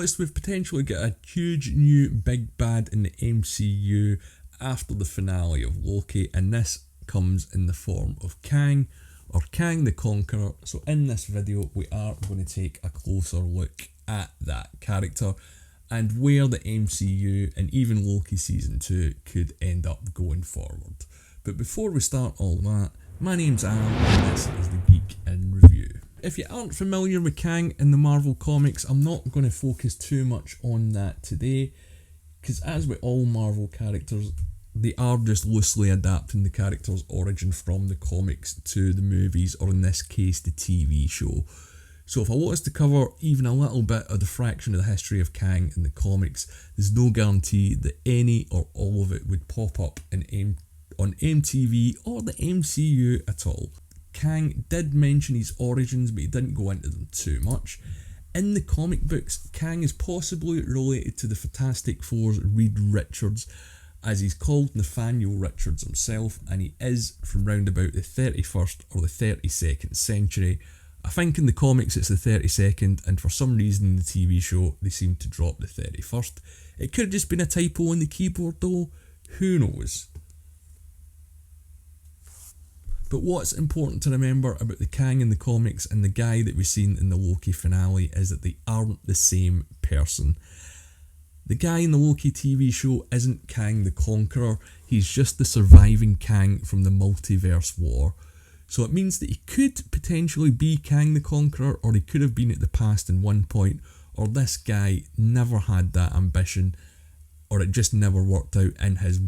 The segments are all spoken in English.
noticed we've potentially got a huge new big bad in the MCU after the finale of Loki, and this comes in the form of Kang, or Kang the Conqueror. So in this video we are going to take a closer look at that character and where the MCU and even Loki Season 2 could end up going forward. But before we start all that, my name's Al and this is the Geek in Review. If you aren't familiar with Kang in the Marvel Comics, I'm not going to focus too much on that today, because as with all Marvel characters, they are just loosely adapting the character's origin from the comics to the movies, or in this case the TV show. So if I was to cover even a little bit of the fraction of the history of Kang in the comics, there's no guarantee that any or all of it would pop up on MTV or the MCU at all. Kang did mention his origins, but he didn't go into them too much. In the comic books, Kang is possibly related to the Fantastic Four's Reed Richards, as he's called Nathaniel Richards himself, and he is from round about the 31st or the 32nd century. I think in the comics it's the 32nd, and for some reason in the TV show they seem to drop the 31st. It could have just been a typo on the keyboard though, who knows. But what's important to remember about the Kang in the comics and the guy that we've seen in the Loki finale is that they aren't the same person. The guy in the Loki TV show isn't Kang the Conqueror, he's just the surviving Kang from the multiverse war. So it means that he could potentially be Kang the Conqueror, or he could have been at the past in one point, or this guy never had that ambition, or it just never worked out in his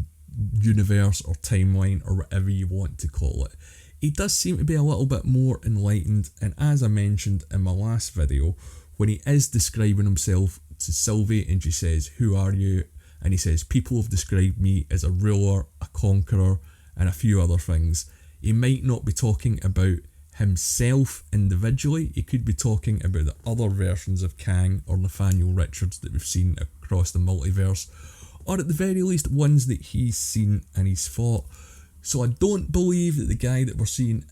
universe or timeline, or whatever you want to call it. He does seem to be a little bit more enlightened, and as I mentioned in my last video, when he is describing himself to Sylvie and she says, "Who are you?" and he says, "People have described me as a ruler, a conqueror," and a few other things. He might not be talking about himself individually, he could be talking about the other versions of Kang or Nathaniel Richards that we've seen across the multiverse, or at the very least ones that he's seen and he's fought. So I don't believe that the guy that we're seeing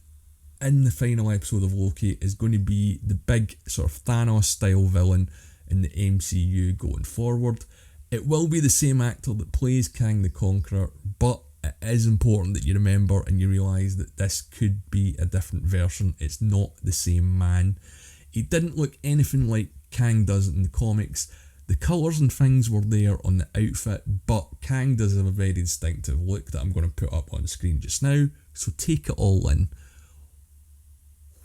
in the final episode of Loki is going to be the big sort of Thanos style villain in the MCU going forward. It will be the same actor that plays Kang the Conqueror, but it is important that you remember and you realise that this could be a different version. It's not the same man. He didn't look anything like Kang does in the comics. The colours and things were there on the outfit, but Kang does have a very distinctive look that I'm going to put up on the screen just now, so take it all in.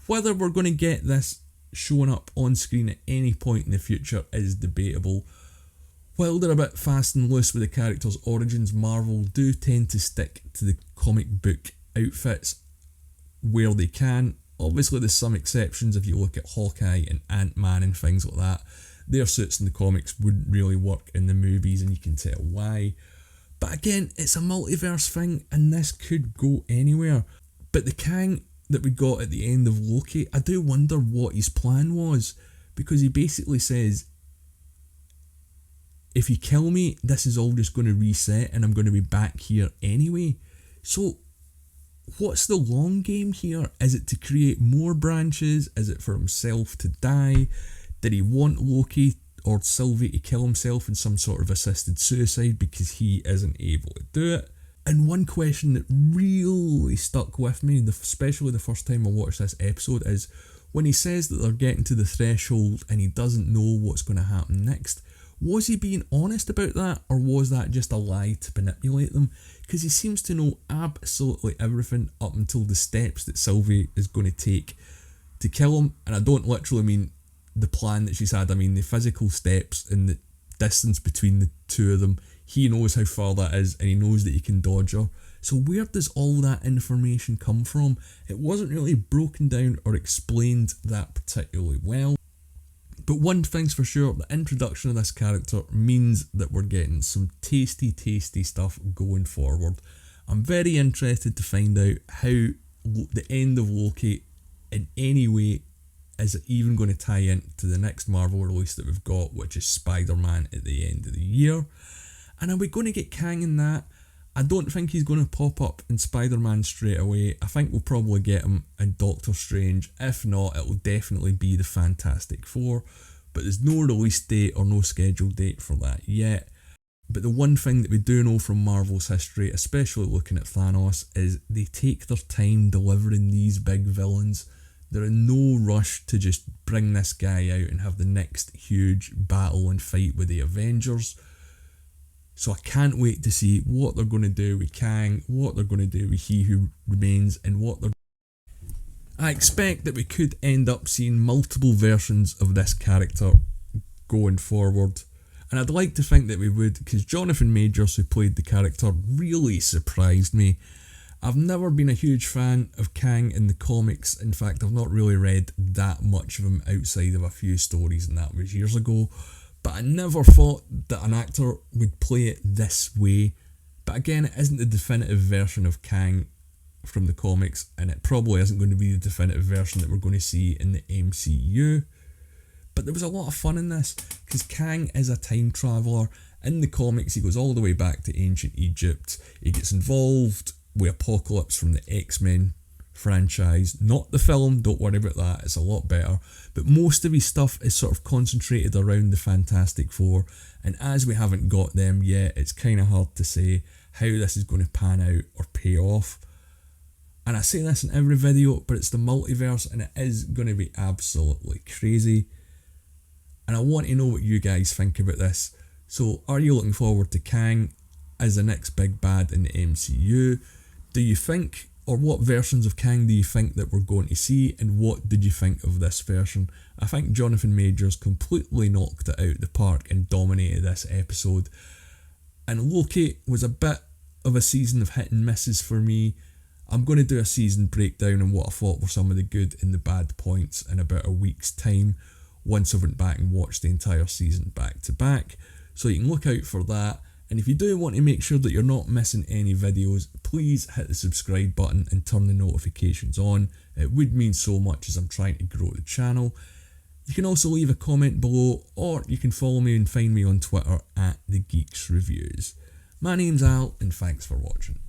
Whether we're going to get this showing up on screen at any point in the future is debatable. While they're a bit fast and loose with the characters' origins, Marvel do tend to stick to the comic book outfits where they can. Obviously there's some exceptions. If you look at Hawkeye and Ant-Man and things like that, their suits in the comics wouldn't really work in the movies, and you can tell why. But again, it's a multiverse thing and this could go anywhere. But the Kang that we got at the end of Loki, I do wonder what his plan was, because he basically says, if you kill me, this is all just going to reset and I'm going to be back here anyway. So what's the long game here? Is it to create more branches? Is it for himself to die? Did he want Loki or Sylvie to kill himself in some sort of assisted suicide because he isn't able to do it? And one question that really stuck with me, especially the first time I watched this episode, is when he says that they're getting to the threshold and he doesn't know what's going to happen next. Was he being honest about that, or was that just a lie to manipulate them? Because he seems to know absolutely everything up until the steps that Sylvie is going to take to kill him. And I don't literally mean the plan that she's had, I mean the physical steps and the distance between the two of them. He knows how far that is and he knows that he can dodge her. So where does all that information come from? It wasn't really broken down or explained that particularly well. But one thing's for sure, the introduction of this character means that we're getting some tasty stuff going forward. I'm very interested to find out how the end of Loki in any way is it even going to tie into the next Marvel release that we've got, which is Spider-Man at the end of the year. And are we going to get Kang in that? I don't think he's going to pop up in Spider-Man straight away. I think we'll probably get him in Doctor Strange. If not, it'll definitely be the Fantastic Four. but there's no release date or no scheduled date for that yet. But the one thing that we do know from Marvel's history, especially looking at Thanos, is they take their time delivering these big villains. They're in no rush to just bring this guy out and have the next huge battle and fight with the Avengers. So I can't wait to see what they're going to do with Kang, what they're going to do with He Who Remains, and what they're... I expect that we could end up seeing multiple versions of this character going forward. And I'd like to think that we would, because Jonathan Majors, who played the character, really surprised me. I've never been a huge fan of Kang in the comics. In fact, I've not really read that much of him outside of a few stories, and that was years ago. But I never thought that an actor would play it this way. But again, it isn't the definitive version of Kang from the comics, and it probably isn't going to be the definitive version that we're going to see in the MCU. But there was a lot of fun in this, because Kang is a time traveller. In the comics, he goes all the way back to ancient Egypt. He gets involved with Apocalypse from the X-Men franchise. Not the film, don't worry about that, it's a lot better. But most of his stuff is sort of concentrated around the Fantastic Four. And as we haven't got them yet, it's kind of hard to say how this is going to pan out or pay off. And I say this in every video, but it's the multiverse, and it is going to be absolutely crazy. And I want to know what you guys think about this. So are you looking forward to Kang as the next big bad in the MCU? Do you think, or what versions of Kang do you think that we're going to see, and what did you think of this version? I think Jonathan Majors completely knocked it out the park and dominated this episode. And Loki was a bit of a season of hit and misses for me. I'm going to do a season breakdown on what I thought were some of the good and the bad points in about a week's time, once I went back and watched the entire season back to back. So you can look out for that. And if you do want to make sure that you're not missing any videos, please hit the subscribe button and turn the notifications on. It would mean so much as I'm trying to grow the channel. You can also leave a comment below, or you can follow me and find me on Twitter at The Geeks Reviews. My name's Al, and thanks for watching.